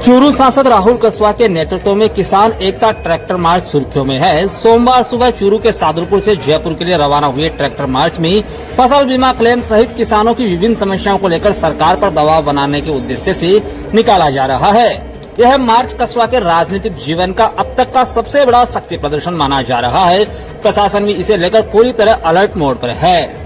चूरू सांसद राहुल कस्वा के नेतृत्व में किसान एकता ट्रैक्टर मार्च सुर्खियों में है। सोमवार सुबह चूरू के सादुलपुर से जयपुर के लिए रवाना हुए ट्रैक्टर मार्च में फसल बीमा क्लेम सहित किसानों की विभिन्न समस्याओं को लेकर सरकार पर दबाव बनाने के उद्देश्य से निकाला जा रहा है। यह मार्च कस्वा के राजनीतिक जीवन का अब तक का सबसे बड़ा शक्ति प्रदर्शन माना जा रहा है। प्रशासन भी इसे लेकर पूरी तरह अलर्ट मोड पर है।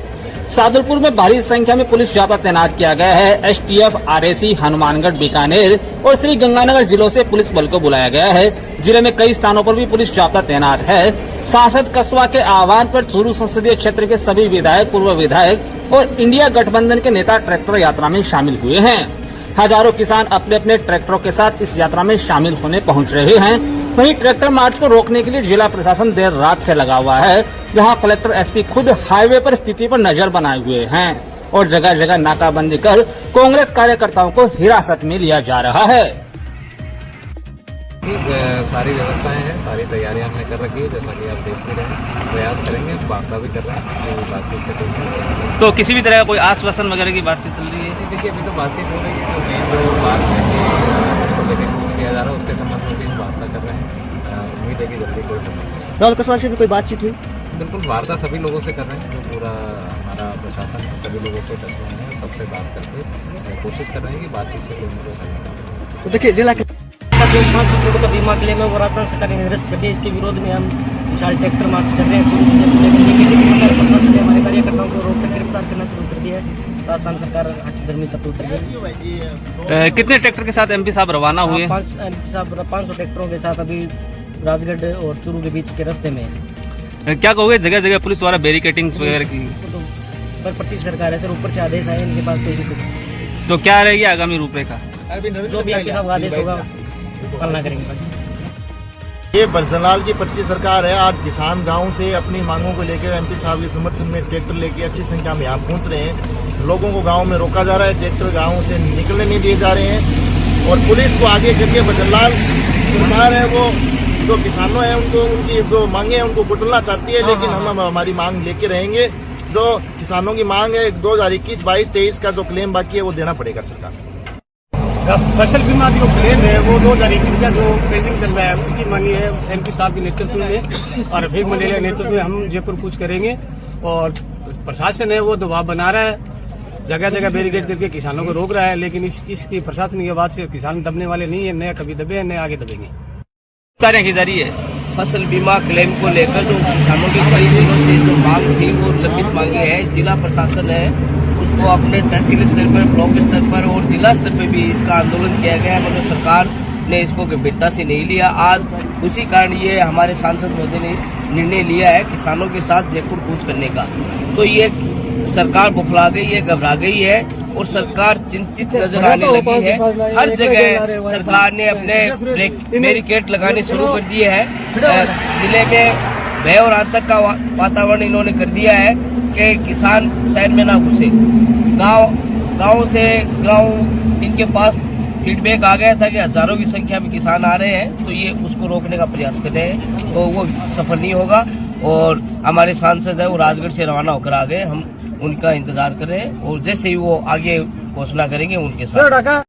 सादुलपुर में भारी संख्या में पुलिस जाब्ता तैनात किया गया है। एसटीएफ, आरएसी, हनुमानगढ़, बीकानेर और श्री गंगानगर जिलों से पुलिस बल को बुलाया गया है। जिले में कई स्थानों पर भी पुलिस जाब्ता तैनात है। सांसद कस्वा के आह्वान पर चूरू संसदीय क्षेत्र के सभी विधायक, पूर्व विधायक और इंडिया गठबंधन के नेता ट्रैक्टर यात्रा में शामिल हुए हैं। हजारों किसान अपने अपने ट्रैक्टरों के साथ इस यात्रा में शामिल होने पहुंच रहे हैं। वहीं ट्रैक्टर मार्च को रोकने के लिए जिला प्रशासन देर रात से लगा हुआ है। जहां कलेक्टर, एसपी खुद हाईवे पर स्थिति पर नजर बनाए हुए हैं और जगह जगह नाकाबंदी कर कांग्रेस कार्यकर्ताओं को हिरासत में लिया जा रहा है। सारी व्यवस्थाएं हैं, सारी तैयारियां हमने कर रखी है। जैसा कि आप देख रहे हैं, प्रयास करेंगे, वार्ता भी कर रहे हैं। तो बातचीत से तो किसी भी तरह का कोई आश्वासन वगैरह की बातचीत चल रही है? देखिए, अभी तो बातचीत हो रही है। जो बात है उसको लेकर कुछ किया जा रहा है, उसके संबंध में भी हम वार्ता कर रहे हैं। उम्मीद है कि जल्दी कोई राहुल कस्वा से भी कोई बातचीत हुई? बिल्कुल, वार्ता सभी लोगों से कर रहे हैं। जो पूरा हमारा प्रशासन है, सभी लोगों से टच में है, सबसे बात करके कोशिश कर रहे हैं कि बातचीत से कोई ना। तो देखिए, जिला जो 500 करोड़ का बीमा क्लेम है वो राजस्थान सरकार ने निरस्त कर दिया। इसके विरोध में हम विशाल ट्रैक्टर मार्च कर रहे हैं। किसी प्रकार प्रशासन ने हमारे कार्यकर्ताओं को रोककर गिरफ्तार करना शुरू कर दिया है। राजस्थान सरकार हठधर्मी तत्व उतर गई। कितने ट्रैक्टर के साथ एमपी साहब रवाना हुए? एमपी साहब 500 ट्रैक्टरों के साथ अभी राजगढ़ और चूरू के बीच के रास्ते में। क्या कहोगे, जगह जगह पुलिस द्वारा बैरिकेडिंग वगैरह की? पर 25 सरकार है सर, ऊपर से आदेश आए, इनके पास कोई दिक्कत। तो क्या रहेगी आगामी रूपरेखा? जो भी एमपी साहब का आदेश होगा पालना करेंगे। ये बरसलाल की 25 सरकार है। आज किसान गांव से अपनी मांगों को लेकर एमपी साहब के समर्थन में ट्रैक्टर लेके अच्छी संख्या में यहाँ पहुंच रहे हैं। लोगों को गांव में रोका जा रहा है, ट्रैक्टर गांव से निकलने नहीं दिए जा रहे हैं और पुलिस को आगे करके बरसलाल सरकार है वो जो किसानों है उनको उनकी जो मांगे हैं उनको कुचलना चाहती है। लेकिन हम हमारी मांग लेके रहेंगे। जो किसानों की मांग है 2021, 22, 23 का जो क्लेम बाकी है वो देना पड़ेगा सरकार। फसल बीमा जो क्लेम है वो 2021 का जो पेंडिंग चल रहा है उसकी मांगी है एमपी साहब के नेतृत्व में और अभिषेक मंडेला के नेतृत्व में हम जयपुर कूच करेंगे। और प्रशासन है वो दबाव बना रहा है, जगह जगह बैरिकेड करके किसानों को रोक रहा है। लेकिन इसकी प्रशासन की बात से किसान दबने वाले नहीं है, न कभी दबे न आगे दबेंगे। कार्य की जारी है। फसल बीमा क्लेम को लेकर जो किसानों की कई दिनों से जो मांग थी वो लंबित मांगी है। जिला प्रशासन है उसको अपने तहसील स्तर पर, ब्लॉक स्तर पर और जिला स्तर पर भी इसका आंदोलन किया गया, मगर सरकार ने इसको गंभीरता से नहीं लिया। आज उसी कारण ये हमारे सांसद महोदय ने निर्णय लिया है किसानों के साथ जयपुर कूच करने का। तो ये सरकार बुखला गई है, घबरा गई है और सरकार चिंतित नजर आने लगी है। हर जगह सरकार ने अपने बैरिकेड लगाने शुरू कर दिए हैं। जिले में भय और आतंक का वातावरण इन्होंने कर दिया है कि किसान शहर में ना घुसे। गांव इनके पास फीडबैक आ गया था कि हजारों की संख्या में किसान आ रहे हैं, तो ये उसको रोकने का प्रयास कर रहे हैं, तो वो सफल नहीं होगा। और हमारे सांसद है वो राजगढ़ से रवाना होकर आ गए, हम उनका इंतजार कर रहे हैं और जैसे ही वो आगे घोषणा करेंगे उनके साथ